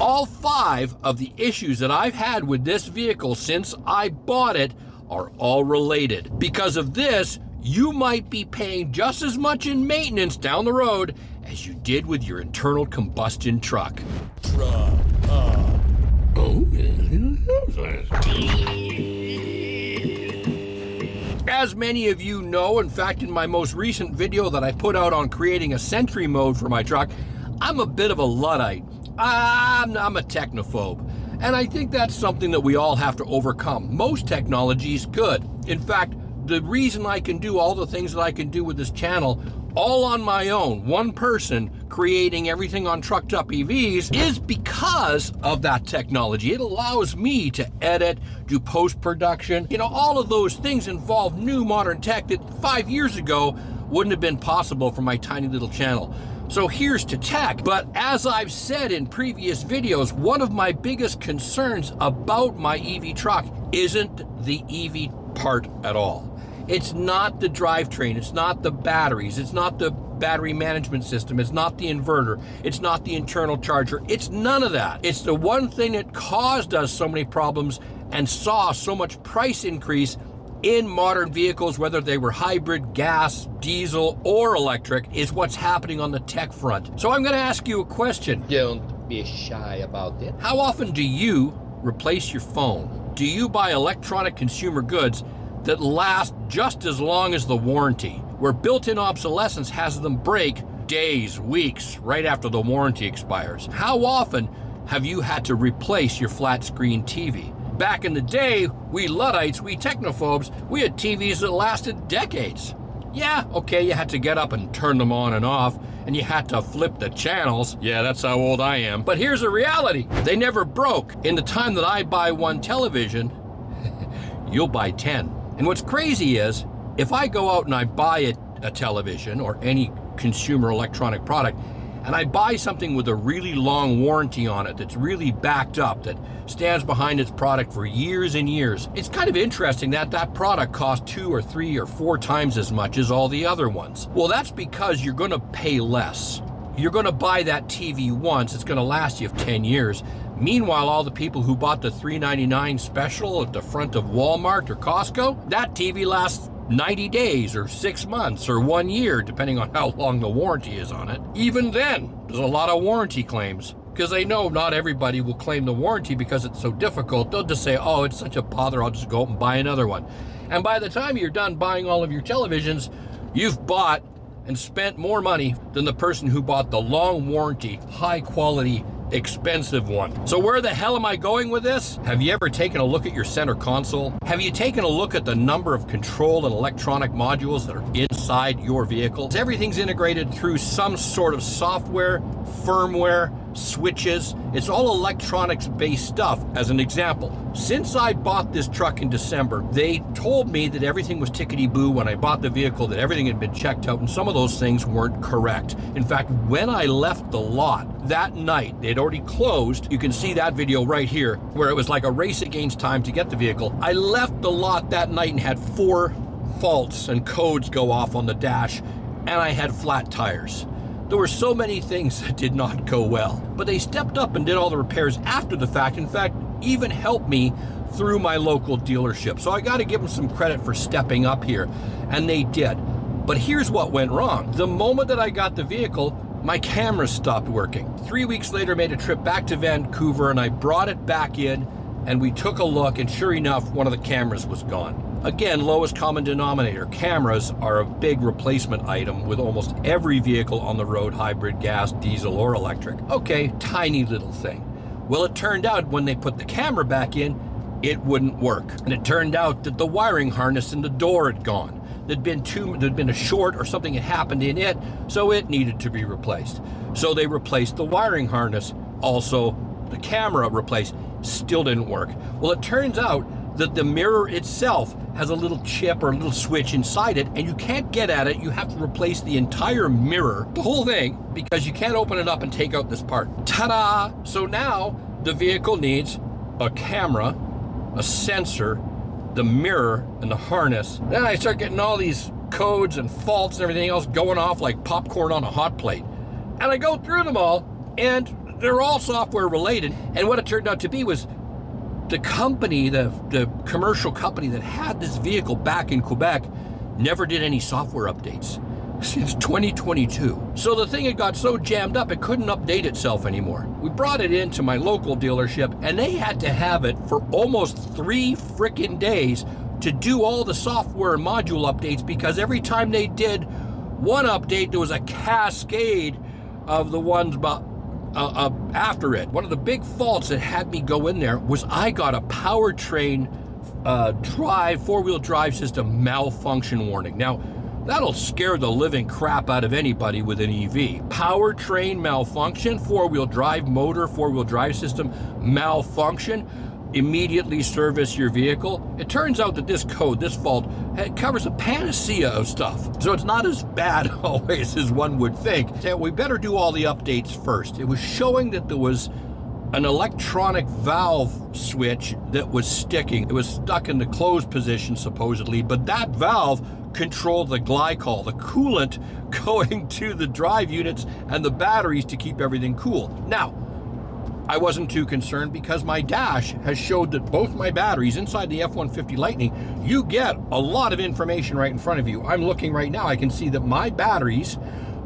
All 5 of the issues that I've had with this vehicle since I bought it are all related. Because of this, you might be paying just as much in maintenance down the road as you did with your internal combustion truck. As many of you know, in fact, in my most recent video that I put out on creating a Sentry mode for my truck, I'm a bit of a Luddite. I'm a technophobe. And I think that's something that we all have to overcome. Most technology is good. In fact, the reason I can do all the things that I can do with this channel all on my own, one person creating everything on Trucked Up EVs, is because of that technology. It allows me to edit, do post-production. You know, all of those things involve new modern tech that 5 years ago wouldn't have been possible for my tiny little channel. So here's to tech. But as I've said in previous videos, one of my biggest concerns about my EV truck isn't the EV part at all. It's not the drivetrain, it's not the batteries, it's not the battery management system, it's not the inverter, it's not the internal charger, it's none of that. It's the one thing that caused us so many problems and saw so much price increase in modern vehicles, whether they were hybrid, gas, diesel, or electric, is what's happening on the tech front. So I'm gonna ask you a question. Don't be shy about it. How often do you replace your phone? Do you buy electronic consumer goods that last just as long as the warranty, where built-in obsolescence has them break days, weeks, right after the warranty expires? How often have you had to replace your flat screen TV? Back in the day, we Luddites, we technophobes, we had TVs that lasted decades. Yeah, okay, you had to get up and turn them on and off, and you had to flip the channels. Yeah, that's how old I am. But here's the reality. They never broke. In the time that I buy one television, you'll buy 10. And what's crazy is, if I go out and I buy a television or any consumer electronic product, and I buy something with a really long warranty on it that's really backed up, that stands behind its product for years and years, it's kind of interesting that that product costs 2 or 3 or 4 times as much as all the other ones. Well, that's because you're gonna pay less. You're gonna buy that TV once, it's gonna last you 10 years. Meanwhile, all the people who bought the $3.99 special at the front of Walmart or Costco, that TV lasts 90 days or 6 months or 1 year, depending on how long the warranty is on it. Even then, there's a lot of warranty claims, because they know not everybody will claim the warranty because it's so difficult. They'll just say, oh, it's such a bother, I'll just go out and buy another one. And by the time you're done buying all of your televisions, you've bought and spent more money than the person who bought the long warranty, high quality, expensive one. So where the hell am I going with this? Have you ever taken a look at your center console? Have you taken a look at the number of control and electronic modules that are inside your vehicle? Everything's integrated through some sort of software, firmware, switches. It's all electronics based stuff. As an example, since I bought this truck in December, they told me that everything was tickety-boo when I bought the vehicle, that everything had been checked out, and some of those things weren't correct. In fact, when I left the lot that night, they'd already closed. You can see that video right here, where it was like a race against time to get the vehicle. I left the lot that night and had 4 faults and codes go off on the dash, and I had flat tires. There were so many things that did not go well, but they stepped up and did all the repairs after the fact. In fact, even helped me through my local dealership. So I got to give them some credit for stepping up here, and they did. But here's what went wrong. The moment that I got the vehicle, my camera stopped working. 3 weeks later, made a trip back to Vancouver, and I brought it back in, and we took a look, and sure enough, one of the cameras was gone. Again, lowest common denominator. Cameras are a big replacement item with almost every vehicle on the road, hybrid, gas, diesel, or electric. Okay, tiny little thing. Well, it turned out when they put the camera back in, it wouldn't work. And it turned out that the wiring harness in the door had gone. There'd been a short or something had happened in it, so it needed to be replaced. So they replaced the wiring harness. Also, the camera replaced. Still didn't work. Well, it turns out that the mirror itself has a little chip or a little switch inside it, and you can't get at it. You have to replace the entire mirror, the whole thing, because you can't open it up and take out this part. Ta-da! So now the vehicle needs a camera, a sensor, the mirror, and the harness. Then I start getting all these codes and faults and everything else going off like popcorn on a hot plate. And I go through them all, and they're all software related. And what it turned out to be was the company, the commercial company that had this vehicle back in Quebec never did any software updates since 2022. So the thing had got so jammed up it couldn't update itself anymore. We brought it into my local dealership and they had to have it for almost 3 frickin' days to do all the software and module updates, because every time they did one update there was a cascade of the ones after it. One of the big faults that had me go in there was I got a powertrain four-wheel drive system malfunction warning. Now, that'll scare the living crap out of anybody with an EV. Powertrain malfunction, four-wheel drive motor, four-wheel drive system malfunction. Immediately service your vehicle. It turns out that this code, this fault, it covers a panacea of stuff. So it's not as bad always as one would think. So we better do all the updates first. It was showing that there was an electronic valve switch that was sticking. It was stuck in the closed position supposedly, but that valve controlled the glycol, the coolant going to the drive units and the batteries to keep everything cool. Now, I wasn't too concerned because my dash has showed that both my batteries inside the F-150 Lightning, you get a lot of information right in front of you. I'm looking right now, I can see that my batteries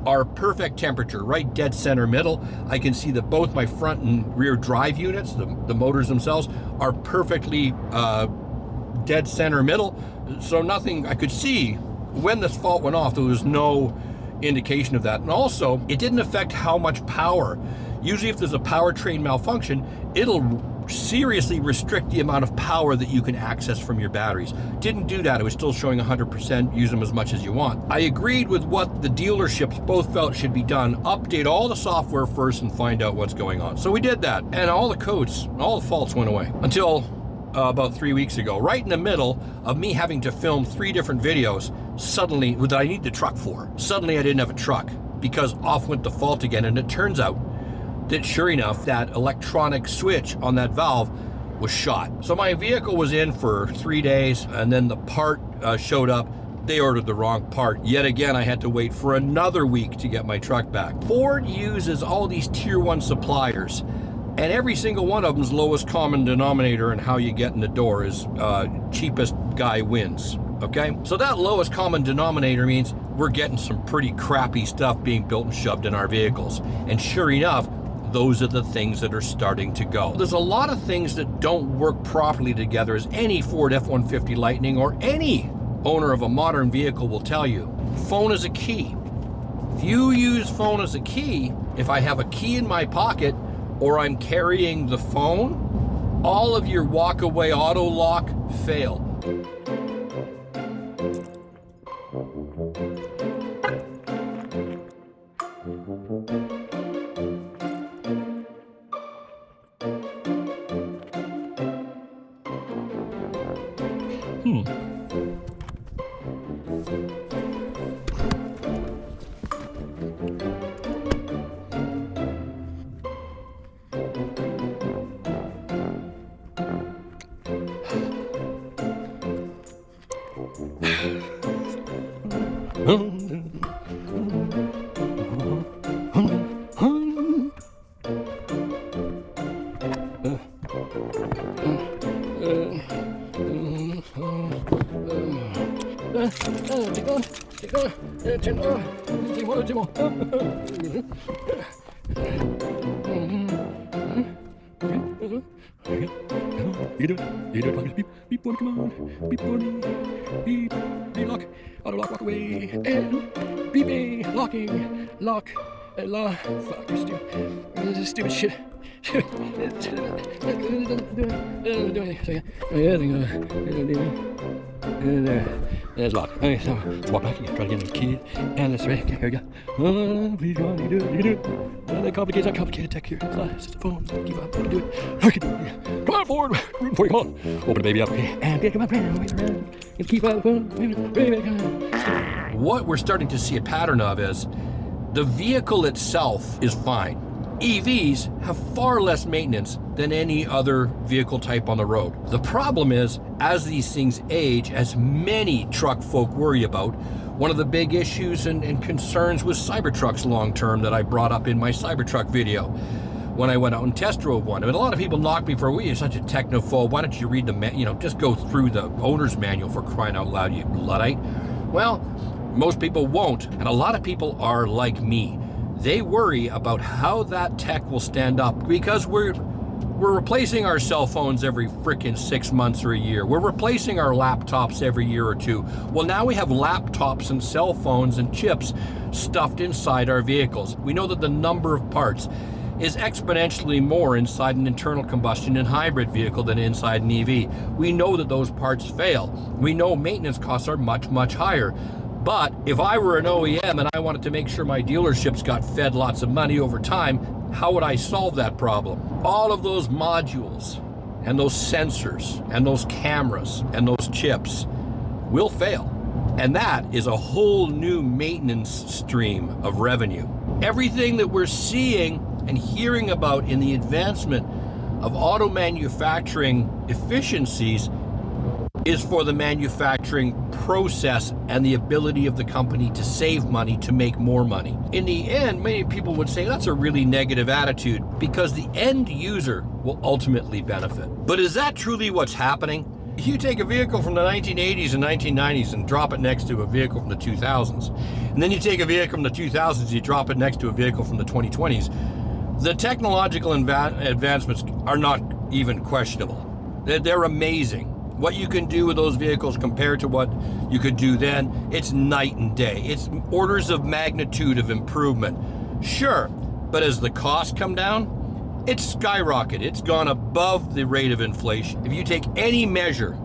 are perfect temperature, right dead center middle. I can see that both my front and rear drive units, the motors themselves, are perfectly dead center middle. So nothing, I could see when this fault went off, there was no indication of that. And also, it didn't affect how much power. Usually if there's a powertrain malfunction, it'll seriously restrict the amount of power that you can access from your batteries. Didn't do that. It was still showing 100%, use them as much as you want. I agreed with what the dealerships both felt should be done. Update all the software first and find out what's going on. So we did that, and all the codes, all the faults went away until about 3 weeks ago, right in the middle of me having to film 3 different videos. Suddenly, that I need the truck for, suddenly I didn't have a truck because off went the fault again. And it turns out that sure enough, that electronic switch on that valve was shot. So my vehicle was in for 3 days, and then the part showed up. They ordered the wrong part. Yet again, I had to wait for another week to get my truck back. Ford uses all these tier 1 suppliers, and every single one of them's lowest common denominator and how you get in the door is cheapest guy wins. Okay, so that lowest common denominator means we're getting some pretty crappy stuff being built and shoved in our vehicles. And sure enough, those are the things that are starting to go. There's a lot of things that don't work properly together, as any Ford F-150 Lightning or any owner of a modern vehicle will tell you. Phone is a key. If you use phone as a key, if I have a key in my pocket or I'm carrying the phone, all of your walk-away auto lock fail. You do it, beep, come on, beep, lock, auto lock, walk away, and beep, locking, lock, fuck, this is stupid shit. There's lock. Okay, so let's walk back again, try to get the key, and let's right, here we go. Please go on, you do it. That complicates our complicated tech here. It's just a phone, give up, you can do it. I can do it. Come on forward, rooting for you, come on. Open the baby up, okay, and come on, wait around, and keep out the phone, What we're starting to see a pattern of is the vehicle itself is fine. EVs have far less maintenance than any other vehicle type on the road. The problem is, as these things age, as many truck folk worry about, one of the big issues and concerns was Cybertrucks long term that I brought up in my Cybertruck video. when I went out and test drove one. I mean, a lot of people knock me for, well, you're such a technophobe. Why don't you read the, just go through the owner's manual for crying out loud, you Luddite. Well, most people won't, and a lot of people are like me. They worry about how that tech will stand up because we're replacing our cell phones every frickin' 6 months or a year. We're replacing our laptops every year or two. Well, now we have laptops and cell phones and chips stuffed inside our vehicles. We know that the number of parts is exponentially more inside an internal combustion and hybrid vehicle than inside an EV. We know that those parts fail. We know maintenance costs are much, much higher. But if I were an OEM and I wanted to make sure my dealerships got fed lots of money over time, how would I solve that problem? All of those modules and those sensors and those cameras and those chips will fail. And that is a whole new maintenance stream of revenue. Everything that we're seeing and hearing about in the advancement of auto manufacturing efficiencies is for the manufacturing process and the ability of the company to save money, to make more money. In the end, many people would say that's a really negative attitude because the end user will ultimately benefit. But is that truly what's happening? If you take a vehicle from the 1980s and 1990s and drop it next to a vehicle from the 2000s, and then you take a vehicle from the 2000s and you drop it next to a vehicle from the 2020s, the technological advancements are not even questionable. They're amazing. What you can do with those vehicles compared to what you could do then, it's night and day. It's orders of magnitude of improvement. Sure, but as the costs come down, it's skyrocketed. It's gone above the rate of inflation. If you take any measure,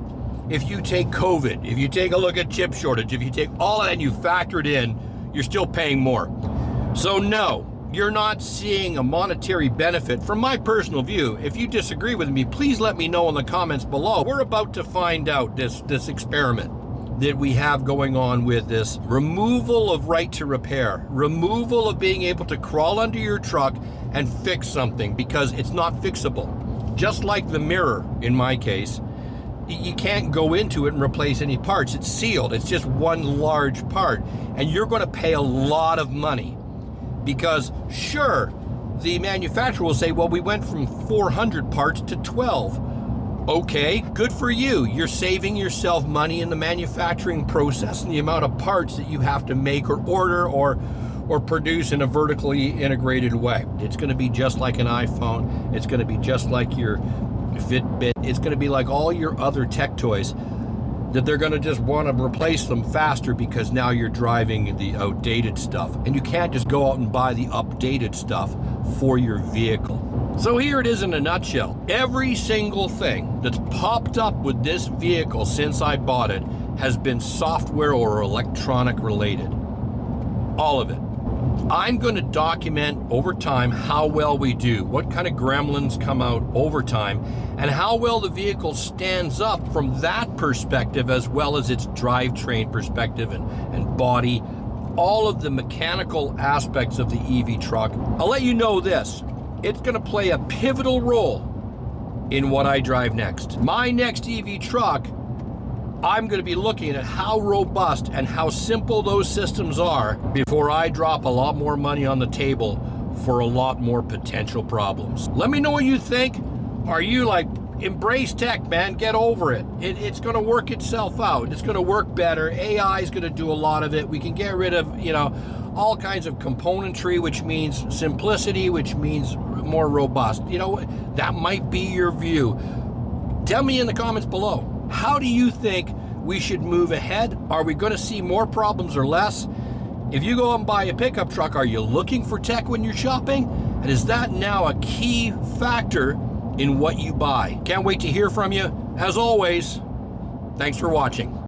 if you take COVID, if you take a look at chip shortage, if you take all of that and you factor it in, you're still paying more. So no, you're not seeing a monetary benefit from my personal view. If you disagree with me, please let me know in the comments below. We're about to find out this experiment that we have going on with this removal of right to repair, removal of being able to crawl under your truck and fix something because it's not fixable. Just like the mirror, in my case, you can't go into it and replace any parts. It's sealed. It's just one large part. And you're going to pay a lot of money. Because sure, the manufacturer will say, well, we went from 400 parts to 12. Okay, good for you. You're saving yourself money in the manufacturing process and the amount of parts that you have to make or order or produce in a vertically integrated way. It's going to be just like an iPhone. It's going to be just like your Fitbit. It's going to be like all your other tech toys, that they're going to just want to replace them faster because now you're driving the outdated stuff. And you can't just go out and buy the updated stuff for your vehicle. So here it is in a nutshell. Every single thing that's popped up with this vehicle since I bought it has been software or electronic related. All of it. I'm going to document over time how well we do, what kind of gremlins come out over time, and how well the vehicle stands up from that perspective, as well as its drivetrain perspective and body, all of the mechanical aspects of the EV truck. I'll let you know this, it's going to play a pivotal role in what I drive next. My next EV truck, I'm going to be looking at how robust and how simple those systems are before I drop a lot more money on the table for a lot more potential problems. Let me know what you think. Are you like, embrace tech, man, get over it. It's going to work itself out. It's going to work better. AI is going to do a lot of it. We can get rid of, all kinds of componentry, which means simplicity, which means more robust. That might be your view. Tell me in the comments below. How do you think we should move ahead? Are we going to see more problems or less? If you go and buy a pickup truck, are you looking for tech when you're shopping? And is that now a key factor in what you buy? Can't wait to hear from you. As always, thanks for watching.